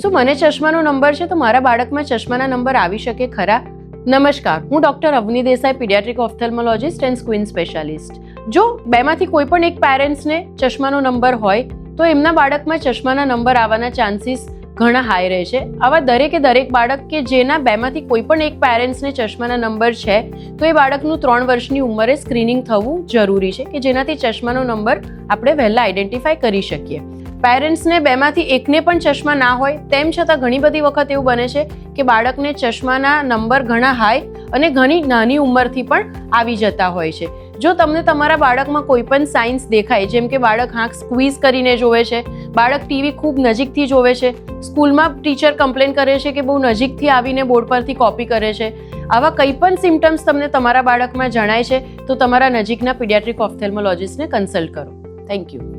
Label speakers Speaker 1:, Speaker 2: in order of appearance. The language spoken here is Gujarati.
Speaker 1: શું મને ચશ્માનો નંબર છે તો મારા બાળકમાં ચશ્માના નંબર આવી શકે ખરા? નમસ્કાર, હું doctor Avni Desai, paediatric ophthalmologist and squint specialist. જો બેમાંથી કોઈ પણ એક પેરેન્ટ્સને ચશ્માનો નંબર હોય તો એમના બાળકમાં ચશ્માના નંબર આવવાના ચાન્સીસ ઘણા હાઈ રહે છે. આવા દરેક બાળક કે જેના બેમાંથી કોઈ પણ એક પેરેન્ટ્સને ચશ્માના નંબર છે તો એ બાળકનું 3 વર્ષની ઉંમરે સ્ક્રીનિંગ થવું જરૂરી છે કે જેનાથી ચશ્માનો નંબર આપણે વહેલા આઈડેન્ટિફાય કરી શકીએ. પેરેન્ટ્સને બેમાંથી એકને પણ ચશ્મા ના હોય તેમ છતાં ઘણી બધી વખત એવું બને છે કે બાળકને ચશ્માના નંબર ઘણા હાઈ અને ઘણી નાની ઉંમરથી પણ આવી જતા હોય છે. જો તમને તમારા બાળકમાં કોઈ પણ સાઇન્સ દેખાય, જેમ કે બાળક આંખ સ્ક્વીઝ કરીને જોવે છે, બાળક ટીવી ખૂબ નજીકથી જોવે છે, સ્કૂલમાં ટીચર કમ્પ્લેન કરે છે કે બહુ નજીકથી આવીને બોર્ડ પરથી કોપી કરે છે, આવા કંઈ પણ સિમ્ટમ્સ તમને તમારા બાળકમાં જણાય છે તો તમારા નજીકના પીડિયાટ્રિક ઓફથેલ્મોલોજિસ્ટને કન્સલ્ટ કરો. Thank you.